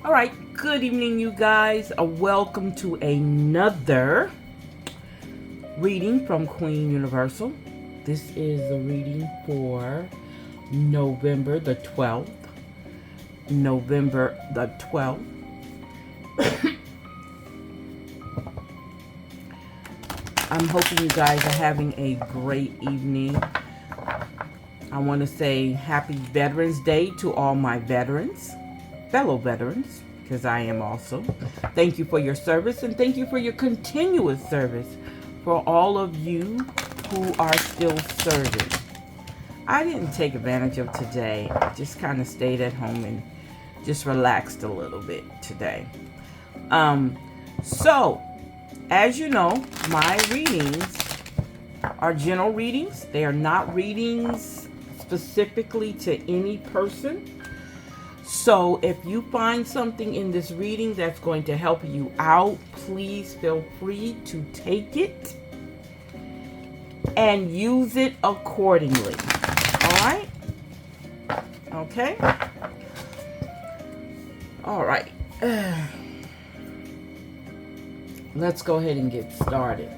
All right, good evening, you guys. Welcome to another reading from Queen Universal. This is a reading for November the 12th. November the 12th. I'm hoping you guys are having a great evening. I want to say happy Veterans Day to all my veterans, fellow veterans, because I am also. Thank you for your service, and thank you for your continuous service for all of you who are still serving. I didn't take advantage of today. I just kind of stayed at home and just relaxed a little bit today. So, as you know, my readings are general readings. They are not readings specifically to any person. So if you find something in this reading that's going to help you out, please feel free to take it and use it accordingly. All right? Okay? All right. Let's go ahead and get started.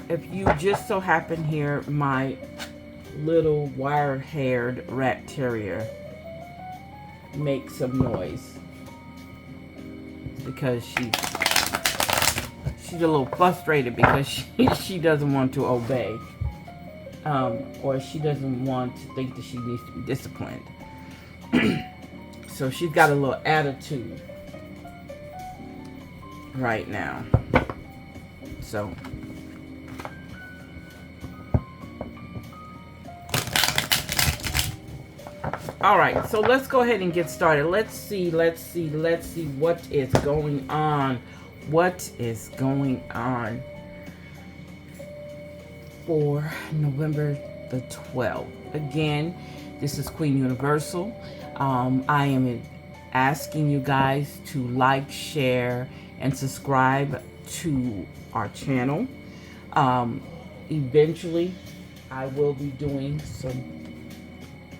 If you just so happen hear my little wire-haired rat terrier make some noise, because she's a little frustrated because she doesn't want to obey, or she doesn't want to think that she needs to be disciplined. So she's got a little attitude right now. So all right, so let's go ahead and get started. Let's see what is going on. What is going on for November the 12th? Again, this is Queen Universal. I am asking you guys to like, share, and subscribe to our channel. Eventually, I will be doing some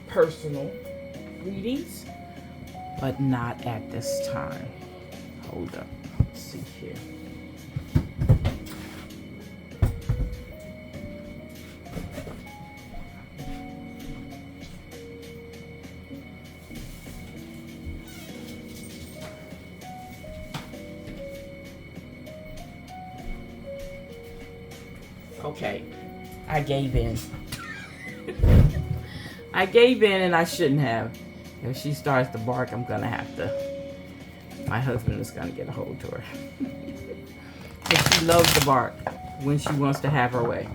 personal readings, but not at this time. Hold up. Let's see here. Okay, I gave in. I gave in, and I shouldn't have. If she starts to bark, I'm gonna have to. My husband is gonna get a hold to her. But she loves to bark when she wants to have her way.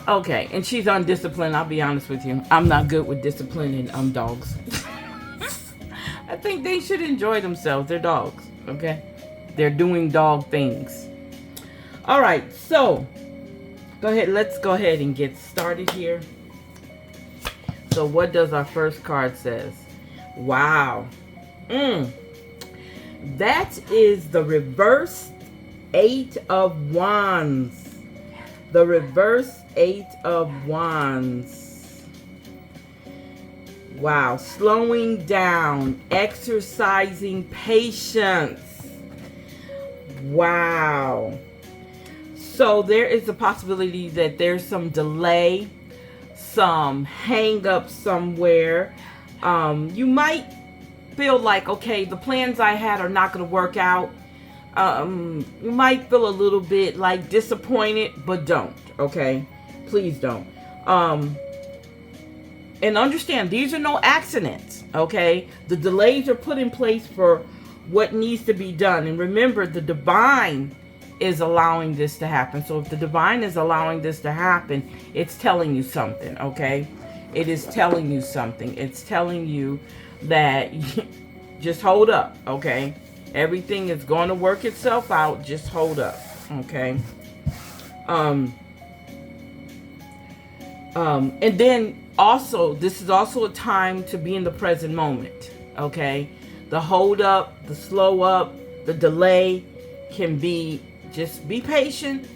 Okay, and she's undisciplined. I'll be honest with you. I'm not good with disciplining dogs. I think they should enjoy themselves. They're dogs, okay? They're doing dog things. All right, so go ahead. Let's go ahead and get started here. So what does our first card says? Wow. That is the reverse 8 of Wands. The reverse 8 of Wands. Wow. Slowing down. Exercising patience. Wow. So there is a possibility that there's some delay, some hang up somewhere. You might feel like, okay, the plans I had are not going to work out. You might feel a little bit like disappointed, but don't, okay? Please don't. And understand, these are no accidents, okay? The delays are put in place for what needs to be done. And remember, the divine is allowing this to happen. So if the divine is allowing this to happen, it's telling you something, okay? It is telling you something. It's telling you that just hold up, okay? Everything is going to work itself out. Just hold up, okay? And then also, this is also a time to be in the present moment, okay? The hold up, the slow up, the delay can be, just be patient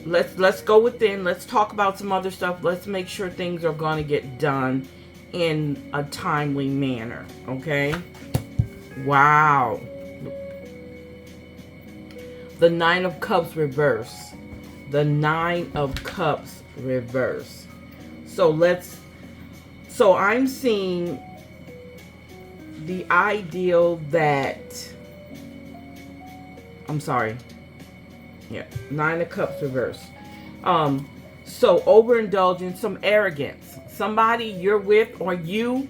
let's go within. Let's talk about some other stuff. Let's make sure things are going to get done in a timely manner. Okay. Wow. The Nine of Cups reverse. The Nine of Cups reverse. So I'm seeing the ideal that, I'm sorry. Yeah, Nine of Cups reverse. So overindulgence, some arrogance. Somebody you're with or you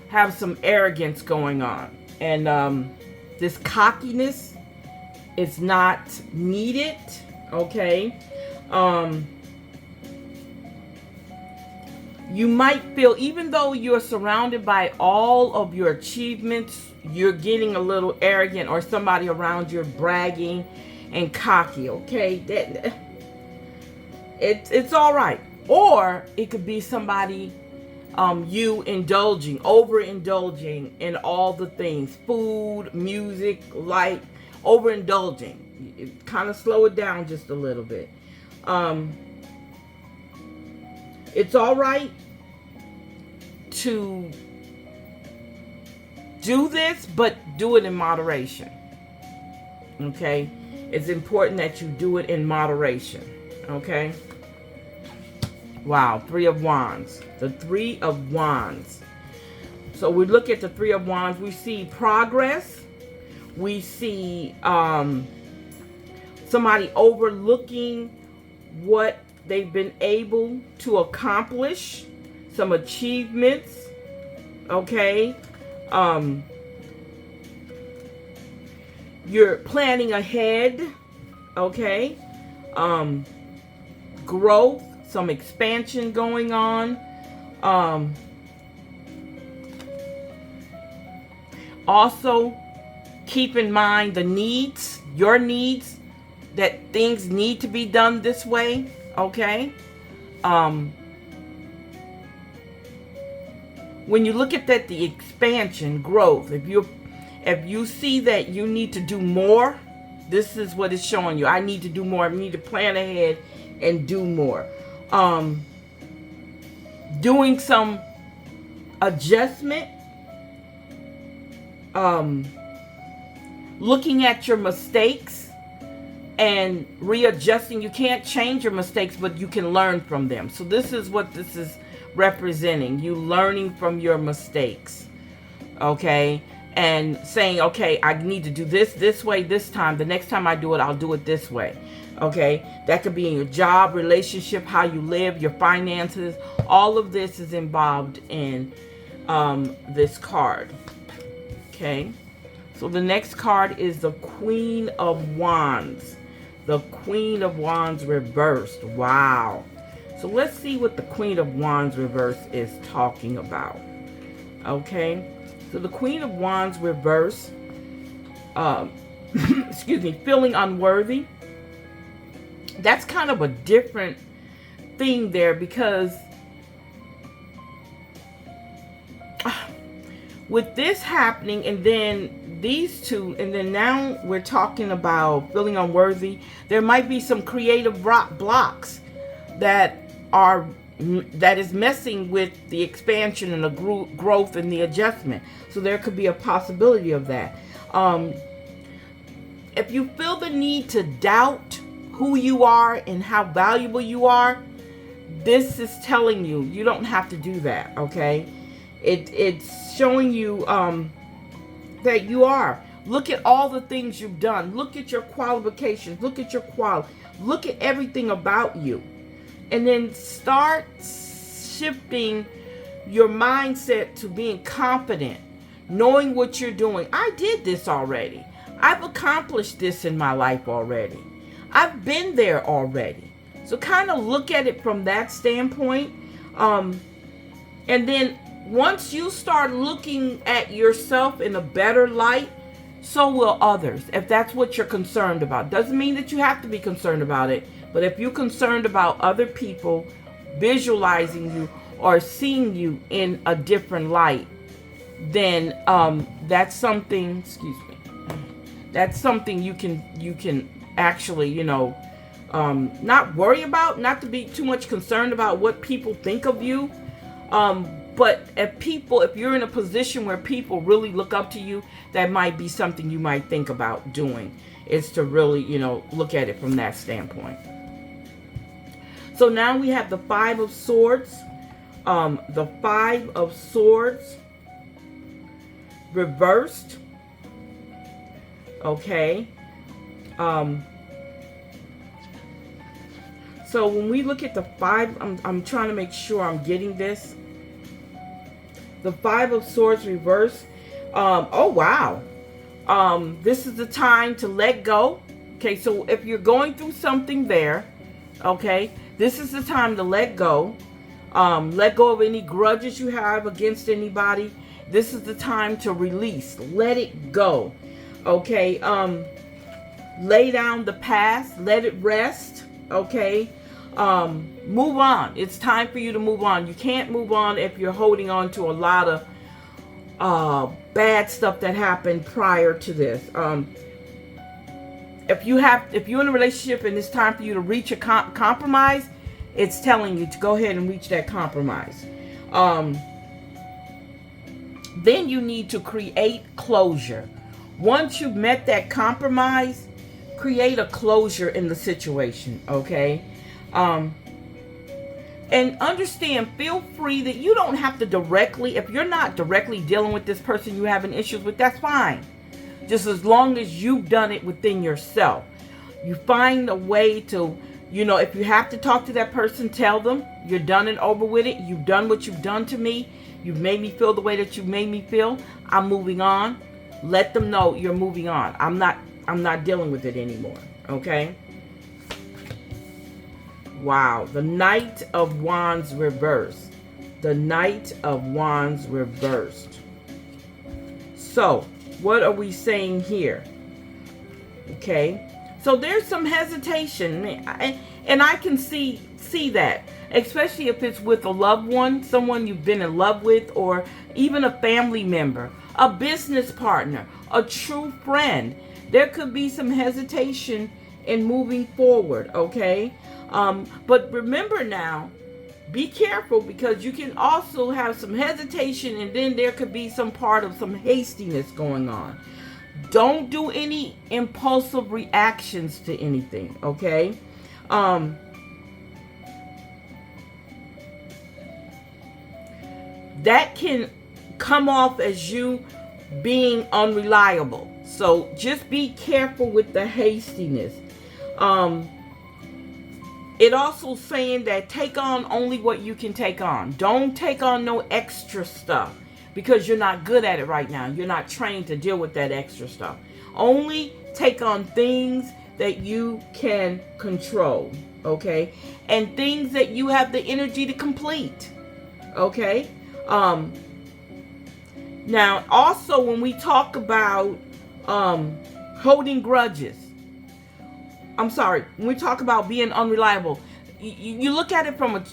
have some arrogance going on. And this cockiness is not needed. Okay. You might feel, even though you're surrounded by all of your achievements, you're getting a little arrogant, or somebody around you bragging and cocky. Okay, it's all right. Or it could be somebody, you indulging, overindulging in all the things, food, music, light, overindulging. Kind of slow it down just a little bit. It's all right to do this, but do it in moderation. Okay? It's important that you do it in moderation. Okay? Wow, Three of Wands. The Three of Wands. So we look at the Three of Wands. We see progress. We see somebody overlooking what they've been able to accomplish, some achievements. Okay. You're planning ahead. Okay. Growth, some expansion going on. Also, keep in mind the needs, your needs, that things need to be done this way. Okay. When you look at that, the expansion, growth, if you see that you need to do more, this is what it's showing you. I need to do more. I need to plan ahead and do more. Doing some adjustment. Looking at your mistakes and readjusting. You can't change your mistakes, but you can learn from them. So this is what this is representing. You learning from your mistakes. Okay. And saying, okay, I need to do this way this time. The next time I do it, I'll do it this way. Okay. That could be in your job, relationship, how you live, your finances. All of this is involved in this card. Okay. So the next card is the Queen of Wands. The Queen of Wands reversed. Wow. So let's see what the Queen of Wands reversed is talking about. Okay. So the Queen of Wands reverse, excuse me, feeling unworthy. That's kind of a different thing there, because with this happening and then these two, and then now we're talking about feeling unworthy, there might be some creative blocks that is messing with the expansion and the growth and the adjustment. So there could be a possibility of that. If you feel the need to doubt who you are and how valuable you are, this is telling you you don't have to do that. Okay. It's showing you that you are. Look at all the things you've done. Look at your qualifications. Look at your look at everything about you. And then start shifting your mindset to being confident, knowing what you're doing. I did this already. I've accomplished this in my life already. I've been there already. So kind of look at it from that standpoint. And then once you start looking at yourself in a better light, so will others, if that's what you're concerned about. Doesn't mean that you have to be concerned about it, but if you're concerned about other people visualizing you or seeing you in a different light, then that's something, excuse me, that's something you can actually, not worry about, not to be too much concerned about what people think of you. But if you're in a position where people really look up to you, that might be something you might think about doing, is to really, look at it from that standpoint. So now we have the Five of Swords. The Five of Swords reversed. Okay. So when we look at the five, I'm trying to make sure I'm getting this. The Five of Swords reversed. Oh, wow. This is the time to let go. Okay, so if you're going through something there, okay, this is the time to let go. Let go of any grudges you have against anybody. This is the time to release. Let it go. Okay. Lay down the past. Let it rest. Okay. Move on. It's time for you to move on. You can't move on if you're holding on to a lot of bad stuff that happened prior to this. If you're in a relationship and it's time for you to reach a compromise, it's telling you to go ahead and reach that compromise. Then you need to create closure. Once you've met that compromise, create a closure in the situation, okay? And understand, feel free that you don't have to directly, if you're not directly dealing with this person you're having issues with, that's fine. Just as long as you've done it within yourself. You find a way to, if you have to talk to that person, tell them you're done and over with it. You've done what you've done to me. You've made me feel the way that you've made me feel. I'm moving on. Let them know you're moving on. I'm not dealing with it anymore. Okay? Wow. The Knight of Wands reversed. The Knight of Wands reversed. So, what are we saying here? Okay? So there's some hesitation. And I can see that. Especially if it's with a loved one, someone you've been in love with, or even a family member, a business partner, a true friend. There could be some hesitation in moving forward, okay? But remember now, be careful, because you can also have some hesitation and then there could be some part of some hastiness going on. Don't do any impulsive reactions to anything, okay? That can come off as you being unreliable. So just be careful with the hastiness. It also saying that take on only what you can take on. Don't take on no extra stuff, because you're not good at it right now. You're not trained to deal with that extra stuff. Only take on things that you can control, okay? And things that you have the energy to complete, okay? Now, also, when we talk about holding grudges, when we talk about being unreliable, you look at it from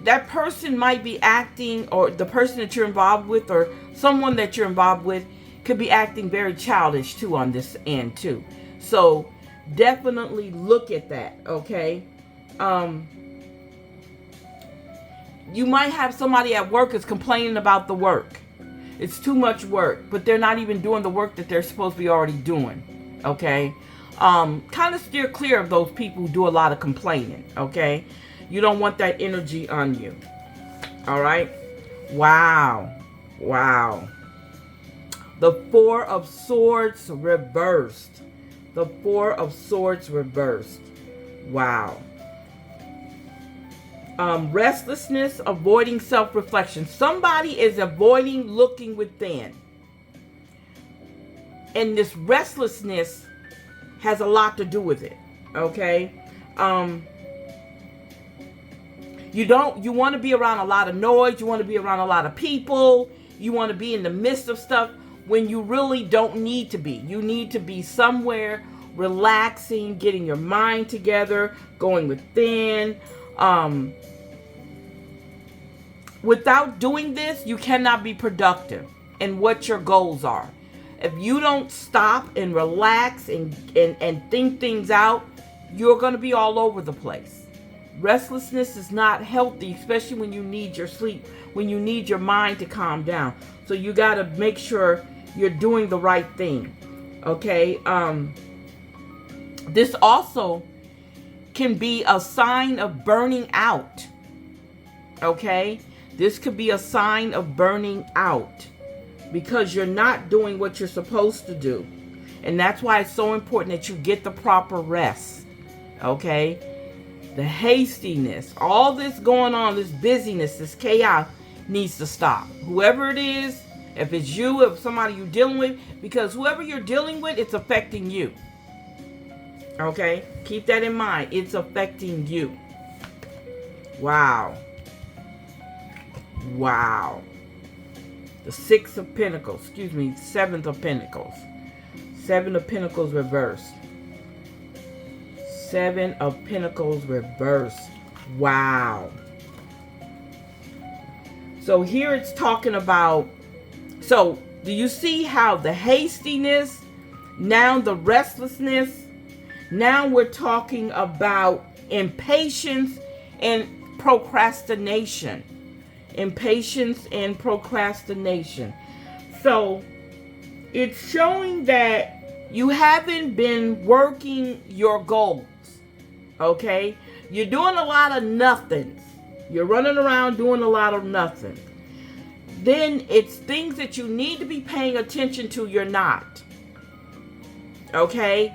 that person might be acting, or the person that you're involved with, or someone that you're involved with could be acting very childish too on this end too. So definitely look at that, okay? You might have somebody at work is complaining about the work. It's too much work, but they're not even doing the work that they're supposed to be already doing, okay? Kind of steer clear of those people who do a lot of complaining, okay? You don't want that energy on you, all right? Wow. The Four of Swords reversed. The Four of Swords reversed. Wow. Restlessness, avoiding self-reflection. Somebody is avoiding looking within. And this restlessness has a lot to do with it, okay? You want to be around a lot of noise. You want to be around a lot of people. You want to be in the midst of stuff when you really don't need to be. You need to be somewhere relaxing, getting your mind together, going within. Without doing this, you cannot be productive in what your goals are. If you don't stop and relax and think things out, you're going to be all over the place. Restlessness is not healthy, especially when you need your sleep, when you need your mind to calm down. So you got to make sure you're doing the right thing. Okay? This also can be a sign of burning out. Okay? This could be a sign of burning out because you're not doing what you're supposed to do. And that's why it's so important that you get the proper rest. Okay? The hastiness, all this going on, this busyness, this chaos needs to stop. Whoever it is, if it's you, if somebody you're dealing with, because whoever you're dealing with, it's affecting you. Okay? Keep that in mind. It's affecting you. Wow. Wow. The Six of Pentacles. Excuse me. Seventh of Pentacles. Seven of Pentacles reversed. Seven of Pentacles reversed. Wow. So here it's talking about, so do you see how the hastiness, now the restlessness, now we're talking about impatience and procrastination. Impatience and procrastination. So it's showing that you haven't been working your goals. Okay? You're doing a lot of nothings. You're running around doing a lot of nothing. Then it's things that you need to be paying attention to, you're not. Okay?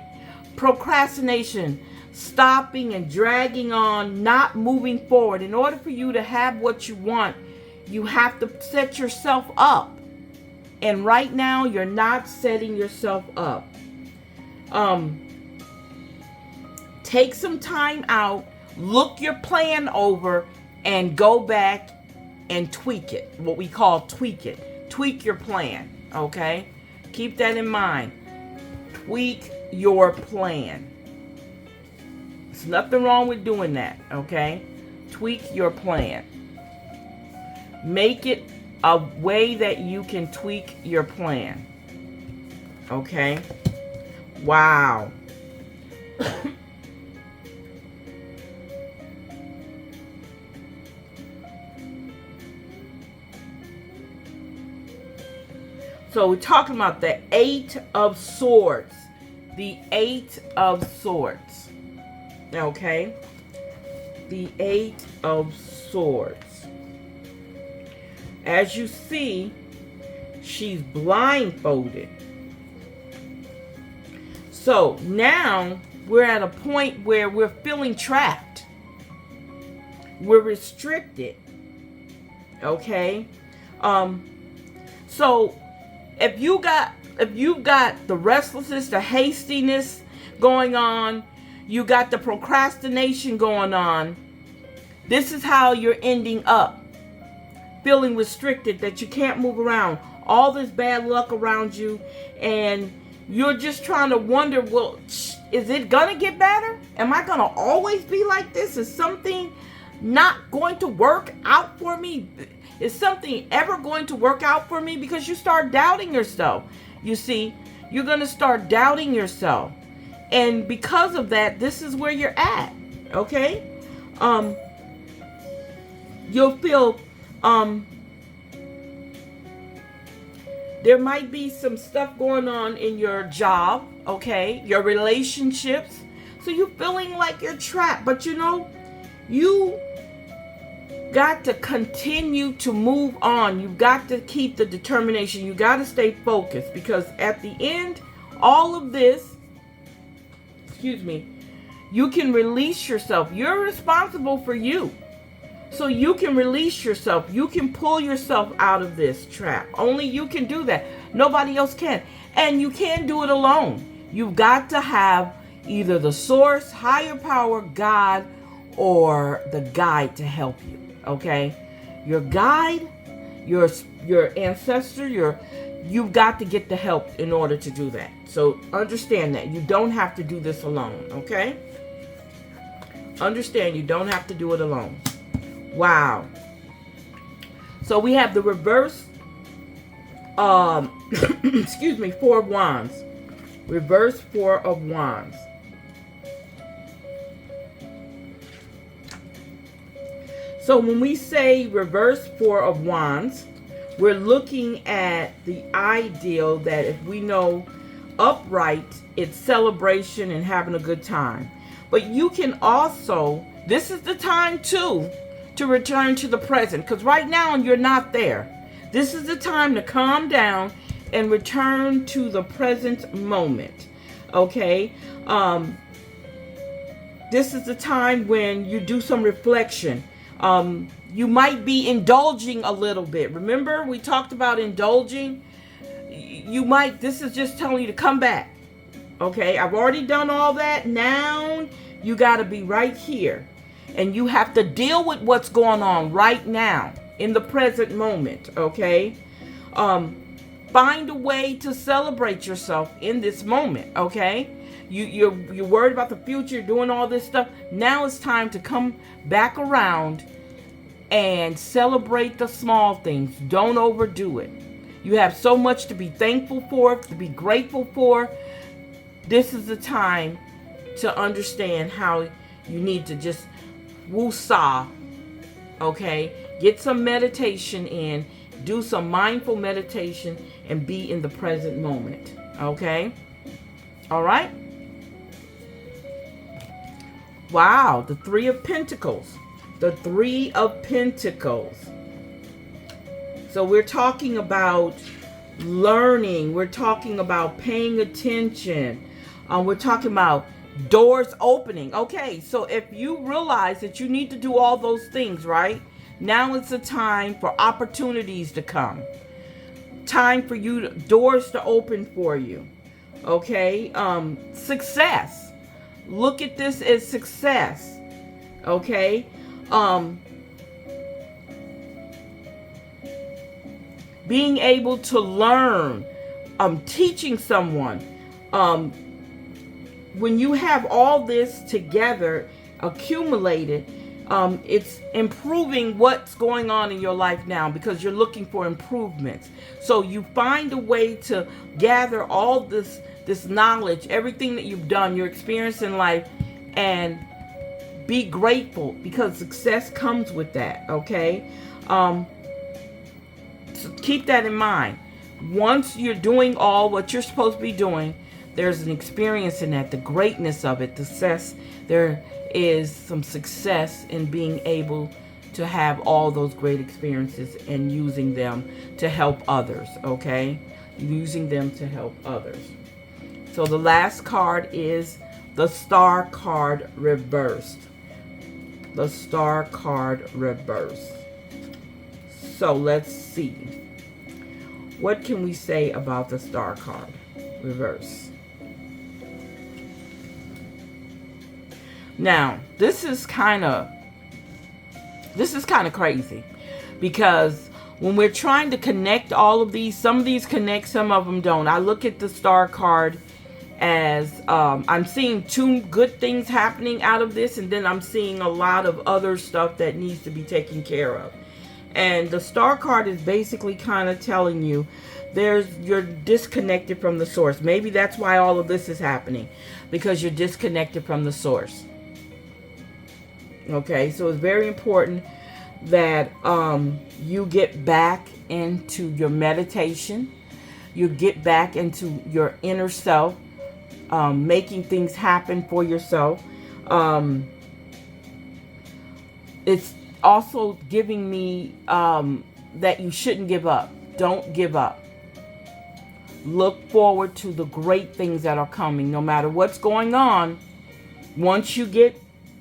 Procrastination, stopping and dragging on, not moving forward. In order for you to have what you want, you have to set yourself up. And right now, you're not setting yourself up. Take some time out, look your plan over, and go back and tweak it. What we call tweak it. Tweak your plan, okay? Keep that in mind. Tweak your plan. There's nothing wrong with doing that, okay? Tweak your plan. Make it a way that you can tweak your plan. Okay? Wow. So we're talking about the Eight of Swords. The Eight of Swords. Okay? The Eight of Swords. As you see, she's blindfolded. So now we're at a point where we're feeling trapped. We're restricted. Okay? So if you've got the restlessness, the hastiness going on, you got the procrastination going on, this is how you're ending up. Feeling restricted, that you can't move around. All this bad luck around you, and you're just trying to wonder, well, is it gonna get better? Am I gonna always be like this? Is something not going to work out for me? Is something ever going to work out for me? Because you start doubting yourself. You see, you're gonna start doubting yourself. And because of that, this is where you're at. Okay? You'll feel there might be some stuff going on in your job, okay, your relationships. So you're feeling like you're trapped, but you know, you got to continue to move on. You've got to keep the determination. You got to stay focused, because at the end, all of this, you can release yourself. You're responsible for you. So you can release yourself. You can pull yourself out of this trap. Only you can do that. Nobody else can. And you can't do it alone. You've got to have either the source, higher power, God, or the guide to help you. Okay? Your guide, your ancestor, you've got to get the help in order to do that. So understand that. You don't have to do this alone. Okay? Understand you don't have to do it alone. Wow. So we have the reverse, Four of Wands. Reverse Four of Wands. So when we say reverse Four of Wands, we're looking at the ideal that if we know upright, it's celebration and having a good time. But you can also, this is the time too, to return to the present. Because right now you're not there. This is the time to calm down and return to the present moment. Okay? This is the time when you do some reflection. You might be indulging a little bit. Remember, we talked about indulging. This is just telling you to come back. Okay, I've already done all that. Now you got to be right here. And you have to deal with what's going on right now in the present moment. Okay, find a way to celebrate yourself in this moment. Okay, you're worried about the future, doing all this stuff. Now it's time to come back around and celebrate the small things. Don't overdo it. You have so much to be thankful for, to be grateful for. This is the time to understand how you need to just woosah, okay? Get some meditation in, do some mindful meditation, and be in the present moment, okay? All right? Wow, the Three of Pentacles. The Three of Pentacles. So we're talking about learning. We're talking about paying attention. We're talking about doors opening. Okay, so if you realize that you need to do all those things, right? Now it's a time for opportunities to come. Time for you, doors to open for you. Okay, success. Look at this as success. Okay, being able to learn, teaching someone. When you have all this together, accumulated, it's improving what's going on in your life now because you're looking for improvements. So you find a way to gather all this knowledge, everything that you've done, your experience in life, and be grateful because success comes with that, okay? So keep that in mind. Once you're doing all what you're supposed to be doing, there's an experience in that, the greatness of it, the success. There is some success in being able to have all those great experiences and using them to help others, okay? Using them to help others. So the last card is the Star card reversed. The Star card reversed. So let's see. What can we say about the Star card reverse? Now, this is kind of crazy because when we're trying to connect all of these, some of these connect, some of them don't. I look at the Star card as I'm seeing two good things happening out of this, and then I'm seeing a lot of other stuff that needs to be taken care of. And the Star card is basically kind of telling you you're disconnected from the source. Maybe that's why all of this is happening, because you're disconnected from the source. Okay, so it's very important that you get back into your meditation. You get back into your inner self, making things happen for yourself. It's also giving me that you shouldn't give up. Don't give up. Look forward to the great things that are coming, no matter what's going on. Once you get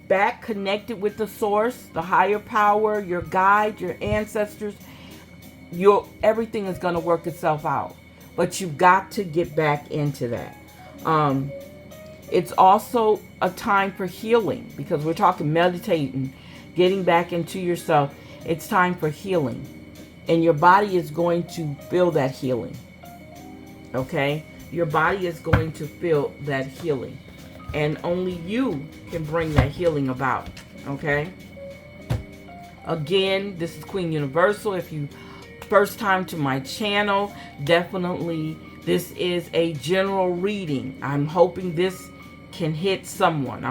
back connected with the source, the higher power, your guide, your ancestors, everything is going to work itself out. But you've got to get back into that. It's also a time for healing, because we're talking meditating, getting back into yourself. It's time for healing, and your body is going to feel that healing. Okay, your body is going to feel that healing, and only you can bring that healing about. Okay, again, this is Queen Universal. If you first time to my channel, definitely this is a general reading. I'm hoping this can hit someone.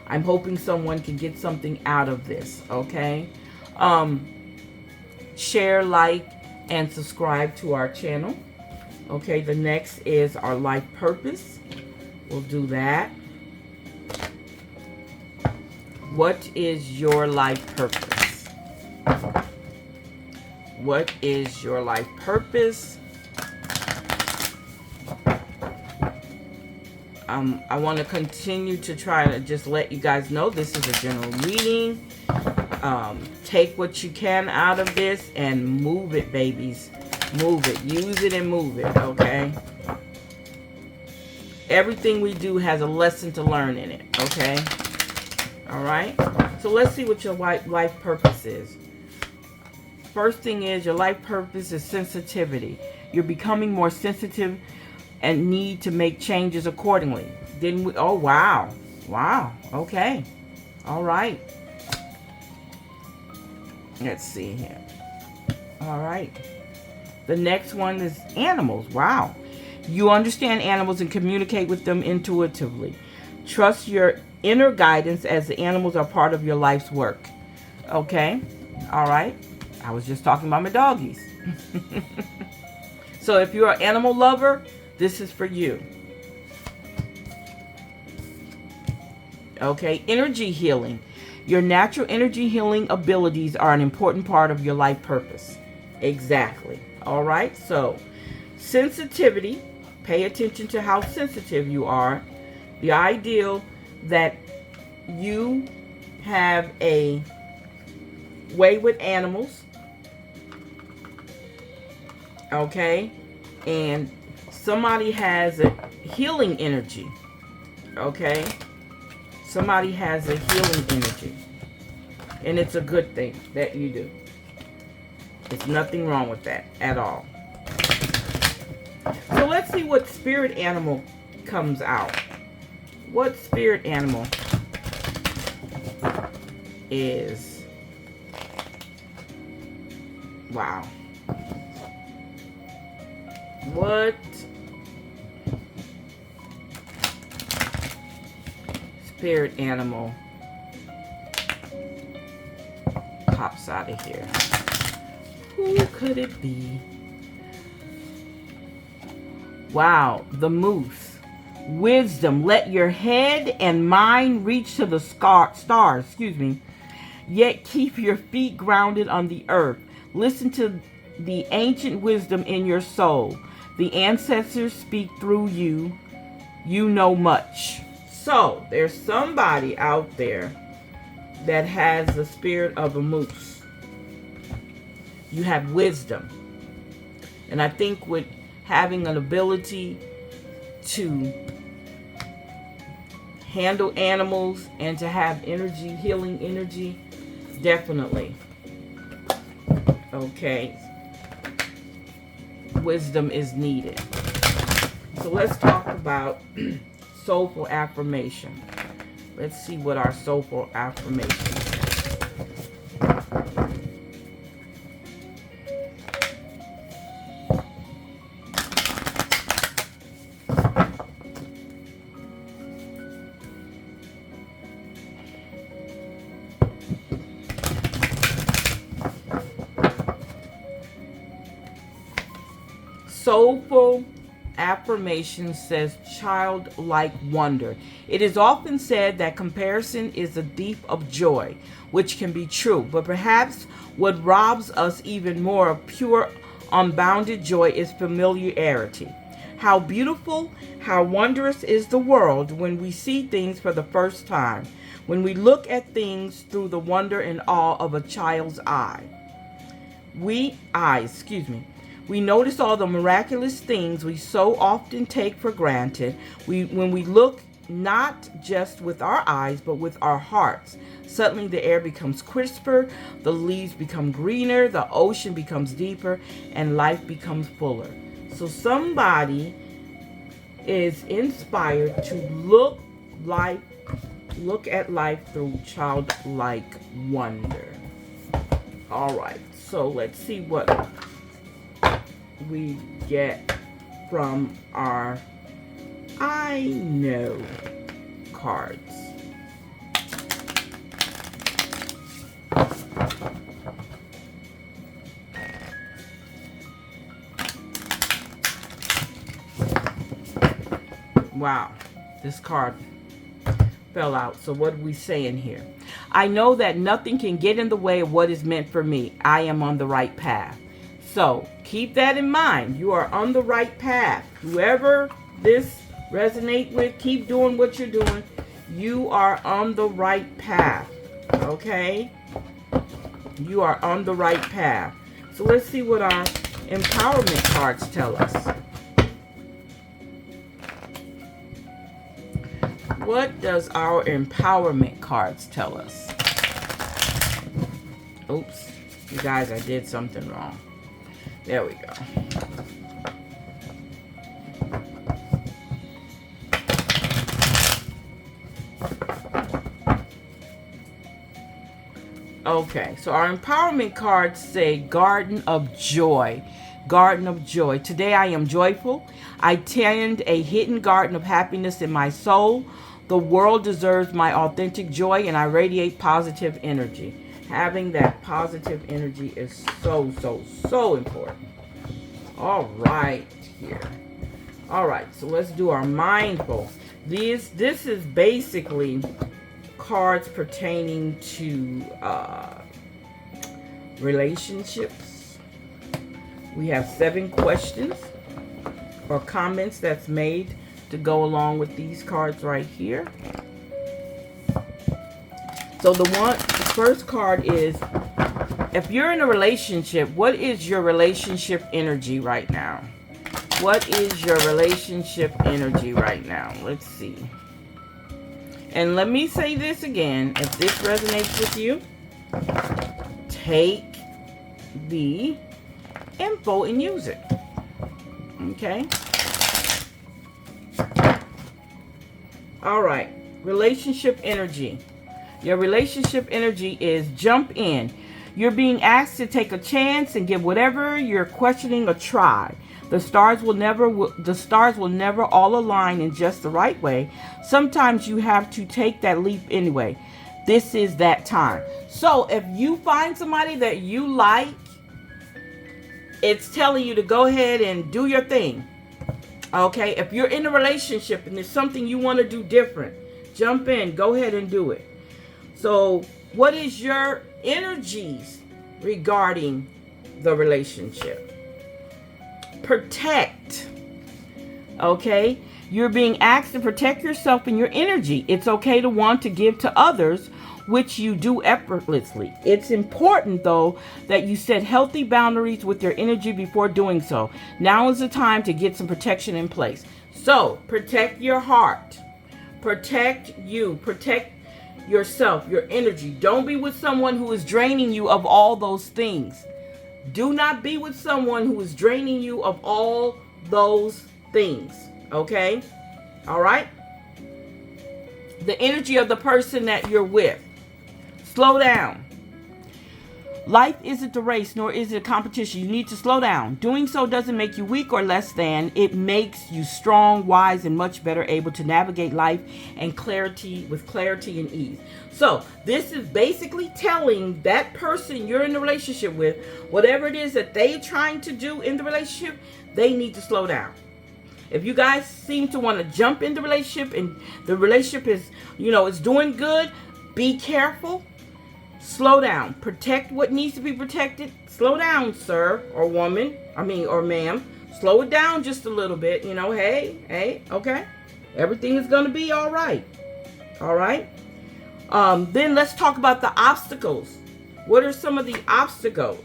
I'm hoping someone can get something out of this. Okay, Share, like, and subscribe to our channel. Okay, the next is our life purpose. We'll do that. What is your life purpose? What is your life purpose? I want to continue to try to just let you guys know this is a general reading. Take what you can out of this and move it, babies. Move it. Use it and move it, okay? Everything we do has a lesson to learn in it, okay? All right? So let's see what your life purpose is. First thing is, your life purpose is sensitivity. You're becoming more sensitive and need to make changes accordingly. Didn't we? Oh, wow. Wow. Okay. All right. Let's see here. All right. The next one is animals. Wow. You understand animals and communicate with them intuitively. Trust your inner guidance as the animals are part of your life's work. Okay. All right. I was just talking about my doggies. So if you're an animal lover, this is for you. Okay. Energy healing. Your natural energy healing abilities are an important part of your life purpose. Exactly. All right. So sensitivity. Pay attention to how sensitive you are. The ideal that you have a way with animals. Okay. And somebody has a healing energy. Okay. Somebody has a healing energy. And it's a good thing that you do. There's nothing wrong with that at all. So let's see what spirit animal comes out. What spirit animal is... Wow. What spirit animal pops out of here? Who could it be? Wow, the moose. Wisdom. Let your head and mind reach to the stars, yet keep your feet grounded on the earth. Listen to the ancient wisdom in your soul. The ancestors speak through you. You know much. So, there's somebody out there that has the spirit of a moose. You have wisdom. And I think with having an ability to handle animals and to have energy, healing energy, definitely. Okay. Wisdom is needed. So let's talk about soulful affirmation. Let's see what our soulful affirmation is. Soulful affirmation says childlike wonder. It is often said that comparison is the thief of joy, which can be true, but perhaps what robs us even more of pure, unbounded joy is familiarity. How beautiful, how wondrous is the world when we see things for the first time, when we look at things through the wonder and awe of a child's eye. We notice all the miraculous things we so often take for granted. When we look not just with our eyes, but with our hearts, suddenly the air becomes crisper, the leaves become greener, the ocean becomes deeper, and life becomes fuller. So somebody is inspired to look at life through childlike wonder. All right, so let's see what we get from our I Know cards. Wow. This card fell out. So what are we saying here? I know that nothing can get in the way of what is meant for me. I am on the right path. So keep that in mind. You are on the right path. Whoever this resonates with, keep doing what you're doing. You are on the right path. Okay? You are on the right path. So let's see what our empowerment cards tell us. What does our empowerment cards tell us? Oops. You guys, I did something wrong. There we go. Okay, so our empowerment cards say Garden of Joy. Garden of Joy. Today I am joyful. I tend a hidden garden of happiness in my soul. The world deserves my authentic joy, and I radiate positive energy. Having that positive energy is so, so, so important. All right, here. All right, so let's do our mindful. This is basically cards pertaining to relationships. We have 7 questions or comments that's made to go along with these cards right here. So the first card is, if you're in a relationship, what is your relationship energy right now? What is your relationship energy right now? Let's see. And let me say this again. If this resonates with you, take the info and use it. Okay? All right. Relationship energy. Your relationship energy is jump in. You're being asked to take a chance and give whatever you're questioning a try. The stars will never all align in just the right way. Sometimes you have to take that leap anyway. This is that time. So if you find somebody that you like, it's telling you to go ahead and do your thing. Okay? If you're in a relationship and there's something you want to do different, jump in. Go ahead and do it. So what is your energies regarding the relationship? Protect. Okay? You're being asked to protect yourself and your energy. It's okay to want to give to others, which you do effortlessly. It's important, though, that you set healthy boundaries with your energy before doing so. Now is the time to get some protection in place. So, protect your heart. Protect you. Protect yourself, your energy. Don't be with someone who is draining you of all those things. Do not be with someone who is draining you of all those things. Okay? All right? The energy of the person that you're with. Slow down. Life isn't a race, nor is it a competition. You need to slow down. Doing so doesn't make you weak or less than. It makes you strong, wise, and much better able to navigate life and with clarity and ease. So this is basically telling that person you're in a relationship with, whatever it is that they're trying to do in the relationship, they need to slow down. If you guys seem to want to jump in the relationship and the relationship is, it's doing good, be careful. Slow down. Protect what needs to be protected. Slow down, sir or woman. Or ma'am. Slow it down just a little bit. Hey, okay? Everything is going to be all right. All right? Then let's talk about the obstacles. What are some of the obstacles?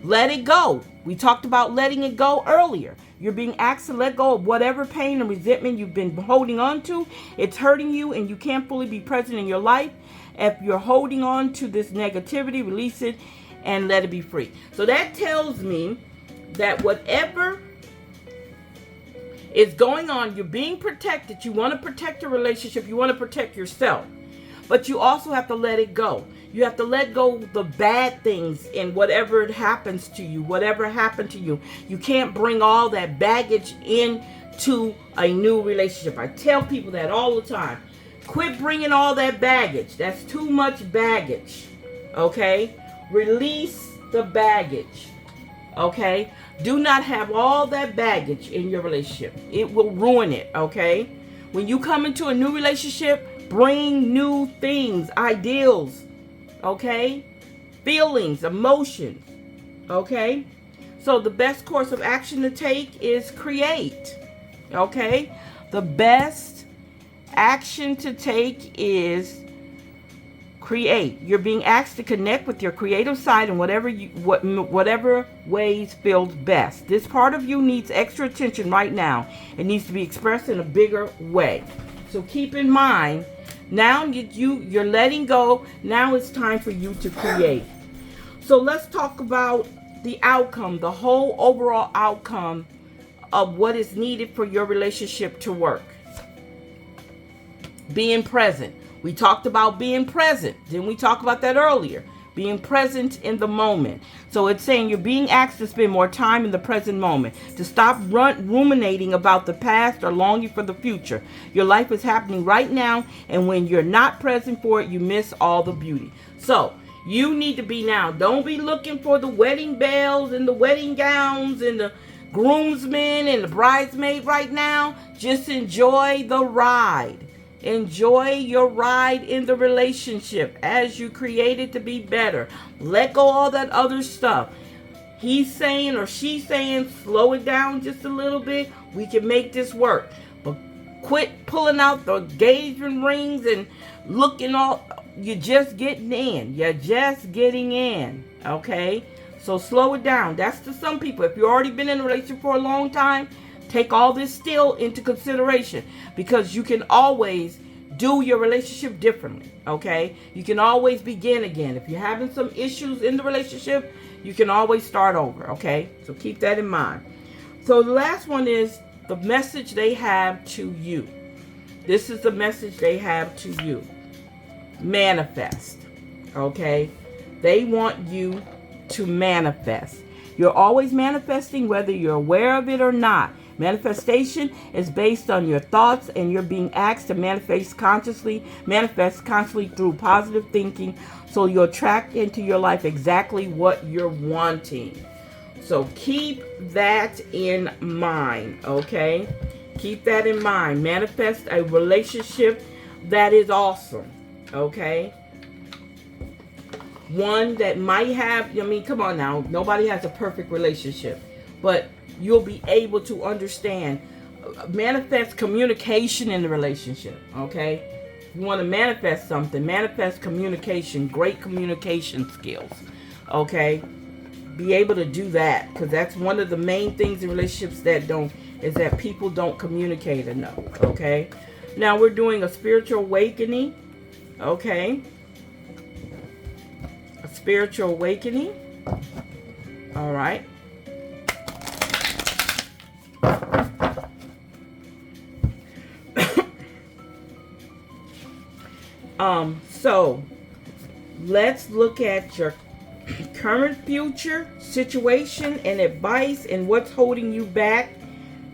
Let it go. We talked about letting it go earlier. You're being asked to let go of whatever pain and resentment you've been holding on to. It's hurting you and you can't fully be present in your life. If you're holding on to this negativity, release it and let it be free. So that tells me that whatever is going on, you're being protected. You want to protect your relationship. You want to protect yourself. But you also have to let it go. You have to let go of the bad things in whatever happens to you, whatever happened to you. You can't bring all that baggage into a new relationship. I tell people that all the time. Quit bringing all that baggage. That's too much baggage. Okay? Release the baggage. Okay? Do not have all that baggage in your relationship. It will ruin it. Okay? When you come into a new relationship, bring new things, ideals, okay? Feelings, emotions, okay? So the best course of action to take is create, okay? The best action to take is create. You're being asked to connect with your creative side in whatever ways feels best. This part of you needs extra attention right now. It needs to be expressed in a bigger way. So keep in mind, now you're letting go. Now it's time for you to create. So let's talk about the outcome, the whole overall outcome of what is needed for your relationship to work. Being present. We talked about being present. Didn't we talk about that earlier? Being present in the moment. So it's saying you're being asked to spend more time in the present moment, to stop ruminating about the past or longing for the future. Your life is happening right now, and when you're not present for it, you miss all the beauty. So you need to be now. Don't be looking for the wedding bells and the wedding gowns and the groomsmen and the bridesmaid right now. Just enjoy the ride. Enjoy your ride in the relationship as you create it to be better. Let go all that other stuff. He's saying or she's saying, slow it down just a little bit. We can make this work. But quit pulling out the engagement rings and looking all. You're just getting in. You're just getting in. Okay? So slow it down. That's to some people. If you've already been in a relationship for a long time, take all this still into consideration, because you can always do your relationship differently, okay? You can always begin again. If you're having some issues in the relationship, you can always start over, okay? So keep that in mind. So the last one is the message they have to you. This is the message they have to you. Manifest, okay? They want you to manifest. You're always manifesting whether you're aware of it or not. Manifestation is based on your thoughts, and you're being asked to manifest constantly through positive thinking, so you'll attract into your life exactly what you're wanting. So keep that in mind, okay? Keep that in mind. Manifest a relationship that is awesome, okay? One that might have, come on now, nobody has a perfect relationship, but you'll be able to understand, manifest communication in the relationship, okay? You want to manifest something, manifest communication, great communication skills, okay? Be able to do that, because that's one of the main things in relationships is that people don't communicate enough, okay? Now we're doing a spiritual awakening, okay? A spiritual awakening, all right? So let's look at your current future situation and advice, and what's holding you back,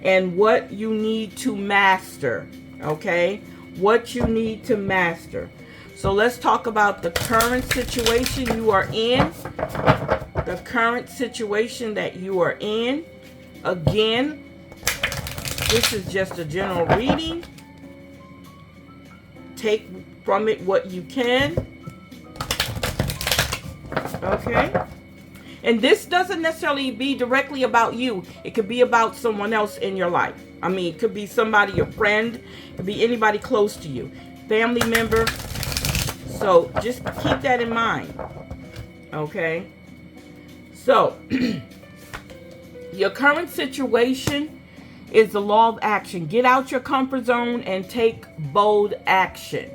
and what you need to master, okay? What you need to master. So let's talk about the current situation you are in. The current situation that you are in. Again, this is just a general reading. Take from it what you can. Okay? And this doesn't necessarily be directly about you. It could be about someone else in your life. It could be somebody, your friend. It could be anybody close to you. Family member. So just keep that in mind. Okay? So, your current situation is the law of action. Get out your comfort zone and take bold action.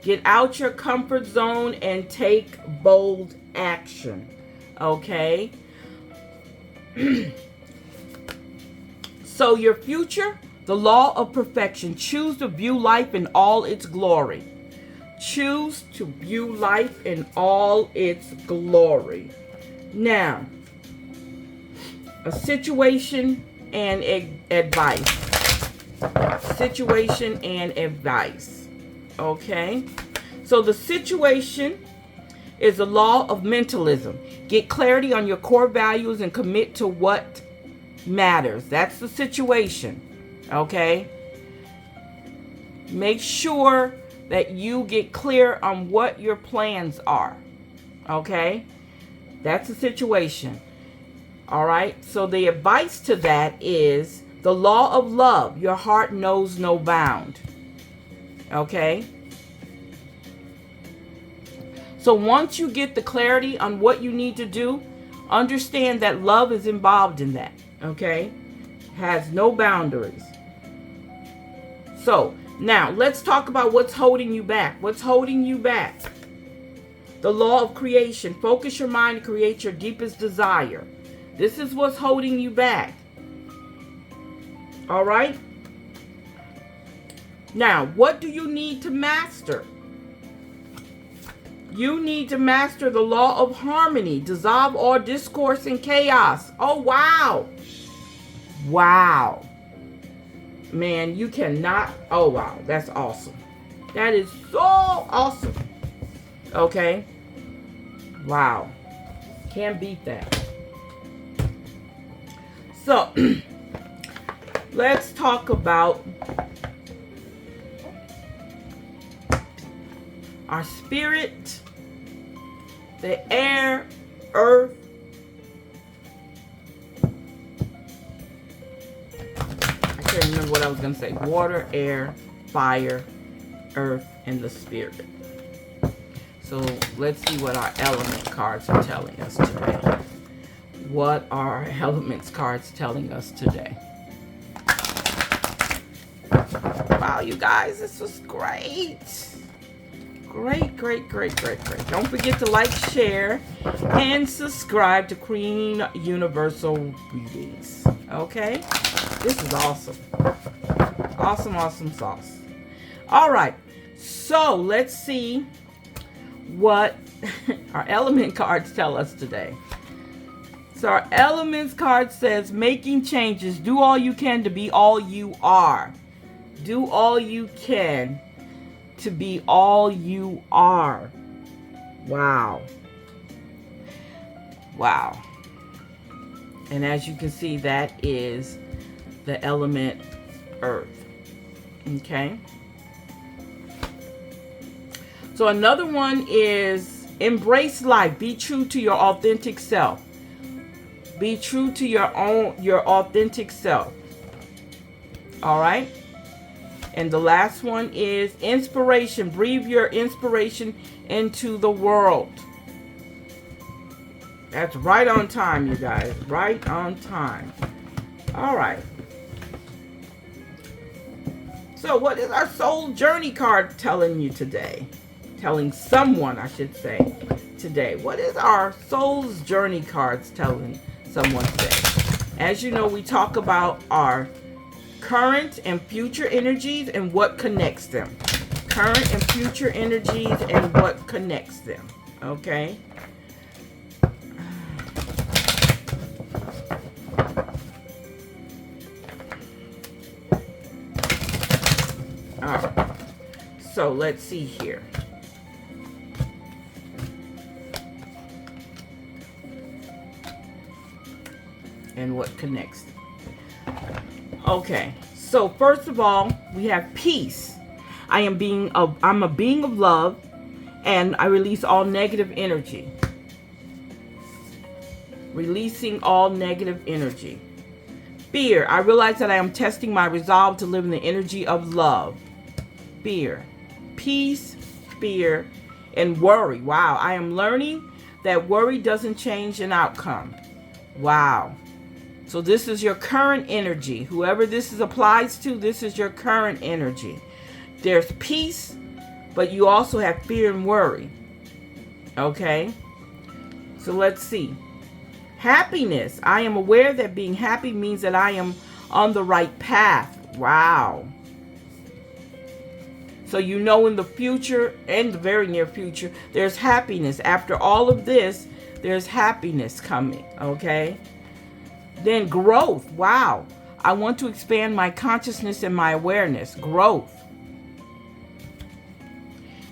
Get out your comfort zone and take bold action. Okay? So your future, the law of perfection. Choose to view life in all its glory. Choose to view life in all its glory. Now, a situation and advice. Situation and advice. Okay? So the situation is the law of mentalism. Get clarity on your core values and commit to what matters. That's the situation. Okay? Make sure that you get clear on what your plans are. Okay? That's the situation. All right? So the advice to that is the law of love. Your heart knows no bound. Okay? So once you get the clarity on what you need to do, understand that love is involved in that. Okay? Has no boundaries. So now let's talk about what's holding you back. What's holding you back? The law of creation. Focus your mind to create your deepest desire. This is what's holding you back. All right? Now, what do you need to master? You need to master the law of harmony. Dissolve all discourse and chaos. Oh, wow. Wow. Man, you cannot. Oh, wow. That's awesome. That is so awesome. Okay. Wow. Can't beat that. So, let's talk about our spirit, the air, earth. I can't remember what I was going to say. Water, air, fire, earth, and the spirit. So let's see what our element cards are telling us today. What are elements cards telling us today? Wow, you guys, this was great. Great, great, great, great, great. Don't forget to like, share, and subscribe to Queen Universal Readings. Okay? This is awesome. Awesome, awesome sauce. All right. So, let's see what our element cards tell us today. So, our elements card says, making changes. Do all you can to be all you are. Do all you can to be all you are. Wow. Wow. And as you can see, that is the element earth. Okay. So another one is embrace life. Be true to your authentic self. Be true to your authentic self. All right. And the last one is inspiration. Breathe your inspiration into the world. That's right on time, you guys. Right on time. All right. So what is our soul journey card telling you today? Telling someone, I should say, today. What is our soul's journey cards telling someone today? As you know, we talk about our current and future energies and what connects them. Current and future energies and what connects them. Okay? Alright. So let's see here. And what connects them. Okay, so first of all, we have peace. I'm a being of love, and I release all negative energy. Releasing all negative energy. Fear. I realize that I am testing my resolve to live in the energy of love. Fear. Peace, fear, and worry. Wow, I am learning that worry doesn't change an outcome. Wow. So this is your current energy. Whoever this applies to, this is your current energy. There's peace, but you also have fear and worry. Okay? So let's see. Happiness. I am aware that being happy means that I am on the right path. Wow. So you know in the future, and the very near future, there's happiness. After all of this, there's happiness coming. Okay? Then growth. Wow. I want to expand my consciousness and my awareness. Growth.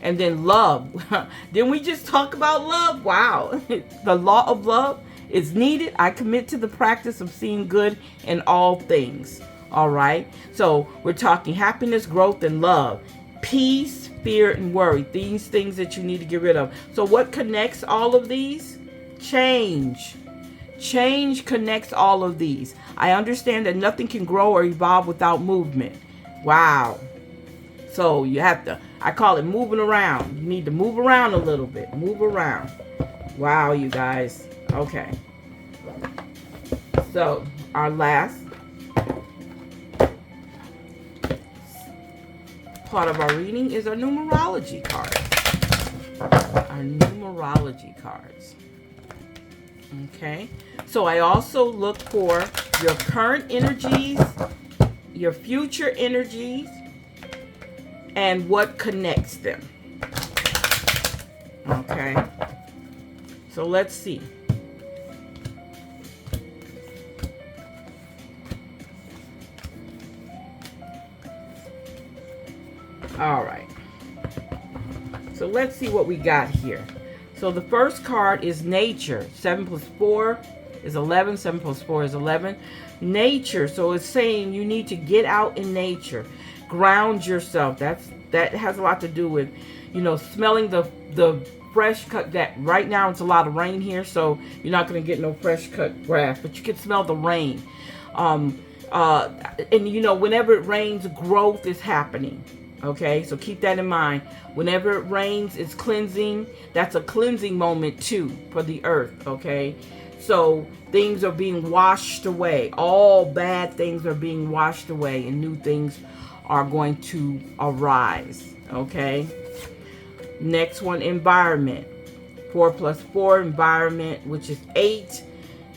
And then love. Didn't we just talk about love? Wow. The law of love is needed. I commit to the practice of seeing good in all things. All right. So we're talking happiness, growth, and love. Peace, fear, and worry. These things that you need to get rid of. So what connects all of these? Change. Change connects all of these. I understand that nothing can grow or evolve without movement. Wow. So you have to, I call it moving around. You need to move around a little bit. Move around. Wow, you guys. Okay. So our last part of our reading is our numerology cards. Our numerology cards. Okay. So I also look for your current energies, your future energies, and what connects them. Okay. So let's see. All right. So let's see what we got here. So the first card is nature. 7 plus 4 is 11. 7 plus 4 is 11. Nature. So it's saying you need to get out in nature. Ground yourself. That has a lot to do with, you know, smelling the fresh cut. That right now it's a lot of rain here, so you're not going to get no fresh cut grass, but you can smell the rain. And you know, whenever it rains, growth is happening. Okay, so keep that in mind. Whenever it rains, it's cleansing. That's a cleansing moment too for the earth. Okay, so things are being washed away. All bad things are being washed away, and new things are going to arise. Okay, next one, environment. 4 plus 4, environment, which is 8.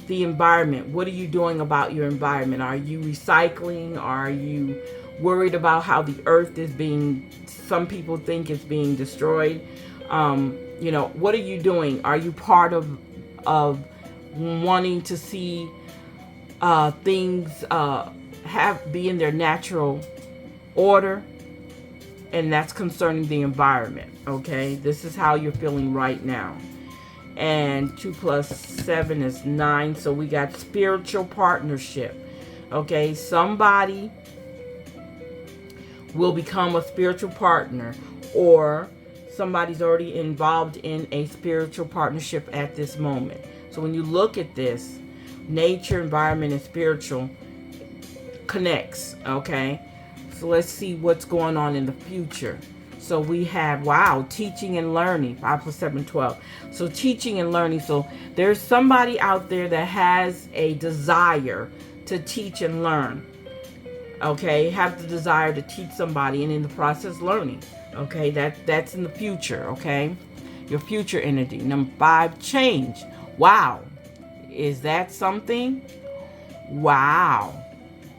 The environment. What are you doing about your environment? Are you recycling? Are you worried about how the earth is being, some people think it's being destroyed? You know, what are you doing? Are you part of wanting to see things be in their natural order? And that's concerning the environment. Okay, this is how you're feeling right now. And 2 plus 7 is 9. So we got spiritual partnership. Okay, somebody will become a spiritual partner, or somebody's already involved in a spiritual partnership at this moment. So when you look at this, nature, environment, and spiritual connects. Okay, so let's see what's going on in the future. So we have, wow, teaching and learning. 5 plus 7, 12. So teaching and learning. So there's somebody out there that has a desire to teach and learn. Okay, have the desire to teach somebody, and in the process learning. Okay, that's in the future. Okay, your future energy. Number 5, change. Wow, is that something? Wow,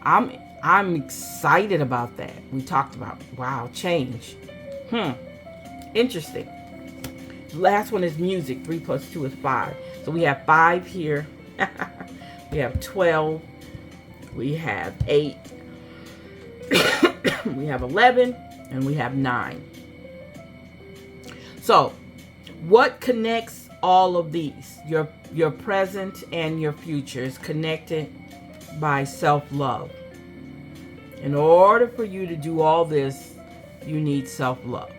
I'm excited about that. We talked about, wow, change. Interesting. Last one is music. 3 plus 2 is 5. So we have 5 here. We have 12. We have 8. We have 11. And we have 9. So what connects all of these? Your present and your future is connected by self-love. In order for you to do all this, you need self-love.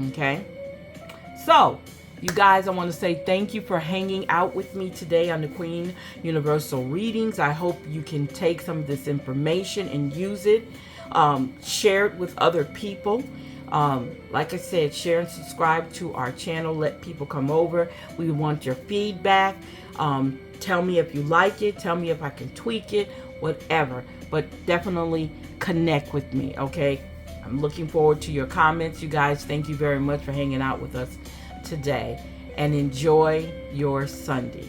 Okay? So, you guys, I want to say thank you for hanging out with me today on the Queen Universal Readings. I hope you can take some of this information and use it. Share it with other people. Like I said, share and subscribe to our channel. Let people come over. We want your feedback. Tell me if you like it. Tell me if I can tweak it. Whatever. But definitely connect with me, okay? I'm looking forward to your comments. You guys, thank you very much for hanging out with us today. And enjoy your Sunday.